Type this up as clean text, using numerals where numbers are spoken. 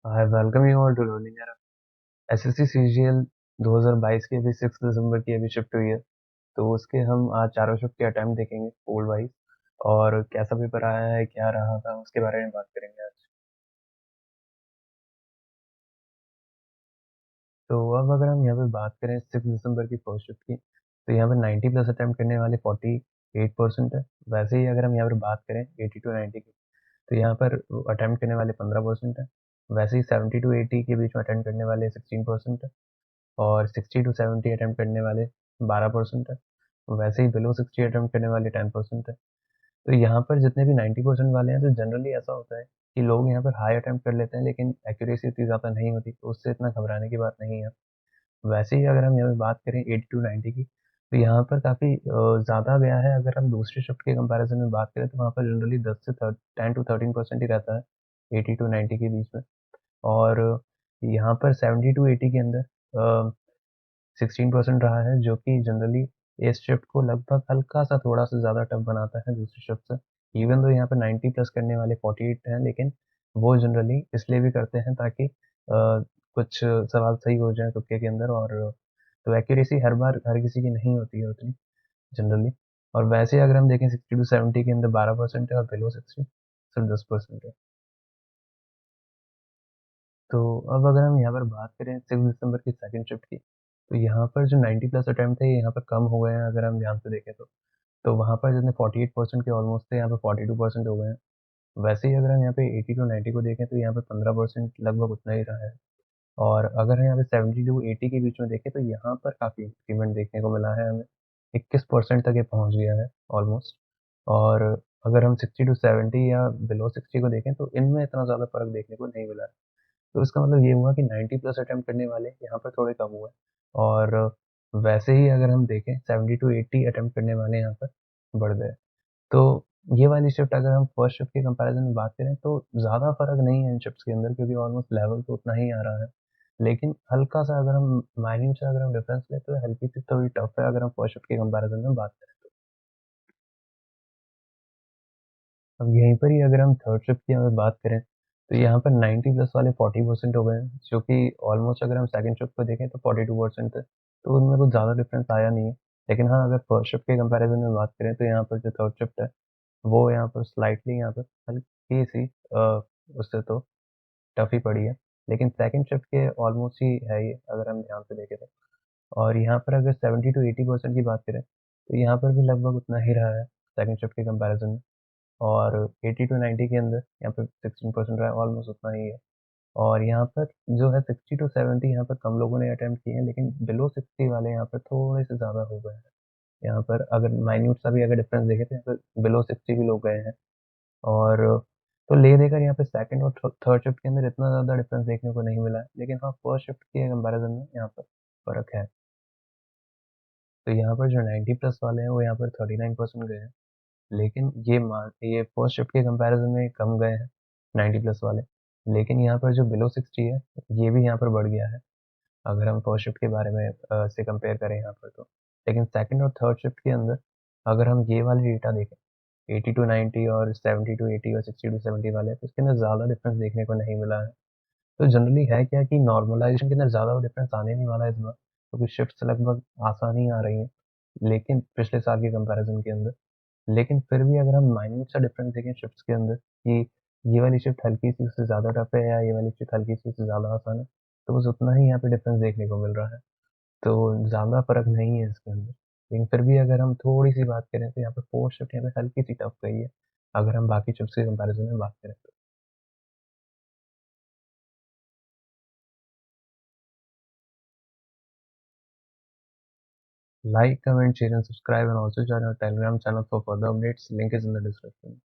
I welcome you all to Learning Era। SSC CGL 2022 की अभी 6 दिसंबर की अभी शिफ्ट हुई है, तो उसके हम आज चारों शिफ्ट के अटेम्प्ट देखेंगे पोल वाइज, और कैसा पेपर आया है, क्या रहा था, उसके बारे में बात करेंगे आज। तो अब अगर हम यहाँ पे बात करें 6 दिसंबर की फर्स्ट शिफ्ट की, तो यहाँ पे 90 प्लस अटेम्प्ट करने वाले 48% है। वैसे ही अगर हम यहाँ पर बात करें 80 टू 90 की, तो यहाँ पर अटेम्प्ट करने वाले 15% है। वैसे ही 70 टू 80 के बीच में अटेम्प्ट करने वाले 16% है, और 60 टू 70 अटेम्प्ट करने वाले 12% है। वैसे ही बिलो 60 अटेम्प्ट करने वाले 10% है। तो यहाँ पर जितने भी 90% वाले हैं, तो जनरली ऐसा होता है कि लोग यहाँ पर हाई अटेम्प्ट कर लेते हैं, लेकिन एक्यूरेसी इतनी ज़्यादा नहीं होती, तो उससे इतना घबराने की बात नहीं है। वैसे ही अगर हम यहाँ पे बात करें 80 टू 90 की, तो यहाँ पर काफ़ी ज़्यादा गया है। अगर हम दूसरी शिफ्ट के कंपैरिजन में बात करें, तो वहाँ पर जनरली 10 टू 13% ही रहता है 80 टू 90 के बीच में। और यहाँ पर 70 टू 80 के अंदर 16% रहा है, जो कि जनरली इस शिफ्ट को लगभग हल्का-सा थोड़ा-सा ज़्यादा टफ बनाता है दूसरी शिफ्ट से। इवन दो यहाँ पे 90 प्लस करने वाले 48 हैं, लेकिन वो जनरली इसलिए भी करते हैं ताकि कुछ सवाल सही हो जाएँ तुक्के के अंदर, और तो एक्यूरेसी हर बार हर किसी की नहीं होती है उतनी जनरली। और वैसे अगर हम देखें 60 टू 70 के अंदर 12% है, और बिलो 60 सिर्फ 10% है। तो अब अगर हम यहाँ पर बात करें 6 दिसंबर की सेकंड शिफ्ट की, तो यहाँ पर जो 90 प्लस अटेम्प्ट है, ये यहाँ पर कम हो गए हैं अगर हम ध्यान से देखें तो। तो वहाँ पर जितने 48% के ऑलमोस्ट थे, यहाँ पे 42% हो गए हैं। वैसे ही अगर हम यहाँ पे 80 टू 90 को देखें, तो यहाँ पे 15% लगभग उतना ही रहा है। और अगर हम यहाँ पे 70 टू 80 के बीच में देखें, तो यहाँ पर काफ़ी इंक्रीमेंट देखने को मिला है हमें। 21% तक ये पहुँच गया है ऑलमोस्ट। और अगर हम 60 टू 70 या बिलो 60 को देखें, तो इनमें इतना ज़्यादा फ़र्क देखने को नहीं मिला है। तो इसका मतलब ये हुआ कि 90 प्लस अटेम्प्ट करने वाले यहाँ पर थोड़े कम हुए। और वैसे ही अगर हम देखें 70 टू 80 अटेम्प्ट करने वाले यहाँ पर बढ़ गए। तो ये वाली शिफ्ट अगर हम फर्स्ट शिफ्ट के कंपैरिजन में बात करें, तो ज़्यादा फ़र्क नहीं है इन शिफ्ट्स के अंदर, क्योंकि ऑलमोस्ट लेवल तो उतना ही आ रहा है। लेकिन हल्का-सा अगर हम माइन्यूट सा अगर हम डिफरेंस लें, तो हल्की-सी थोड़ी टफ है अगर हम फर्स्ट शिफ्ट के कंपैरिजन में बात करें तो। अब यहीं पर ही अगर हम थर्ड शिफ्ट की अगर बात करें, तो यहाँ पर 90 प्लस वाले 40% हो गए हैं, जो कि ऑलमोस्ट अगर हम सेकंड शिफ्ट को देखें तो 42% थे। तो उनमें कुछ ज़्यादा डिफरेंस आया नहीं है। लेकिन हाँ, अगर फर्स्ट शिफ्ट के कंपैरिजन में बात करें, तो यहाँ पर जो थर्ड शिफ्ट है, वो यहाँ पर स्लाइटली यहाँ पर हल्की-सी उससे तो टफ ही पड़ी है। लेकिन सेकंड शिफ्ट के ऑलमोस्ट ही है ये, अगर हम ध्यान से देखें तो। और यहाँ पर अगर 70 टू 80% की बात करें, तो यहाँ पर भी लगभग उतना ही रहा है सेकंड शिफ्ट के कंपैरिजन में। और 80 टू 90 के अंदर यहाँ पे 16% रहा है, ऑलमोस्ट उतना ही है। और यहाँ पर जो है 60 टू 70 यहाँ पर कम लोगों ने अटेम्प्ट किए हैं, लेकिन बिलो 60 वाले यहाँ पर थोड़े से ज़्यादा हो गए हैं। यहाँ पर अगर माइन्यूट सा भी अगर डिफरेंस देखें, तो यहाँ पर बिलो 60 भी लोग गए हैं। और तो ले देकर यहाँ पे सेकंड और थर्ड शिफ्ट के अंदर इतना ज़्यादा डिफरेंस देखने को नहीं मिला है, लेकिन हाँ, फर्स्ट शिफ्ट के कंपैरिजन में यहाँ पर फ़र्क है। तो यहाँ पर जो 90 प्लस वाले हैं, वो यहाँ पर 39% गए हैं। लेकिन ये फर्स्ट शिफ्ट के कंपैरिजन में कम गए हैं 90 प्लस वाले। लेकिन यहाँ पर जो बिलो 60 है, ये भी यहाँ पर बढ़ गया है, अगर हम फर्स्ट शिफ्ट के बारे में से कंपेयर करें यहाँ पर तो। लेकिन सेकंड और थर्ड शिफ्ट के अंदर अगर हम ये वाले डेटा देखें, 80 टू 90 और 70 टू 80 और 60 टू 70 वाले, तो इसके अंदर ज़्यादा डिफरेंस देखने को नहीं मिला है। तो जनरली है क्या कि नॉर्मलाइजेशन के अंदर ज़्यादा डिफरेंस आने नहीं वाला है इस बार, क्योंकि शिफ्ट्स लगभग आसान ही आ रही हैं, लेकिन पिछले साल के कंपैरिजन के अंदर। लेकिन फिर भी अगर हम माइन्यूट सा डिफरेंस देखें शिफ्ट्स के अंदर, कि ये वाली शिफ्ट हल्की-सी उससे ज़्यादा टफ है, या ये वाली शिफ्ट हल्की-सी उससे ज़्यादा आसान है, तो बस उतना ही यहाँ पे डिफरेंस देखने को मिल रहा है। तो ज़्यादा फ़र्क नहीं है इसके अंदर। लेकिन फिर भी अगर हम थोड़ी-सी बात करें, तो यहाँ पे फोर्थ शिफ्ट यहाँ पे हल्की-सी टफ गई है, अगर हम बाकी शिफ्ट्स के कंपैरिजन में बात करें तो। Like, comment, share and subscribe, and also join our Telegram channel for further updates. Link is in the description.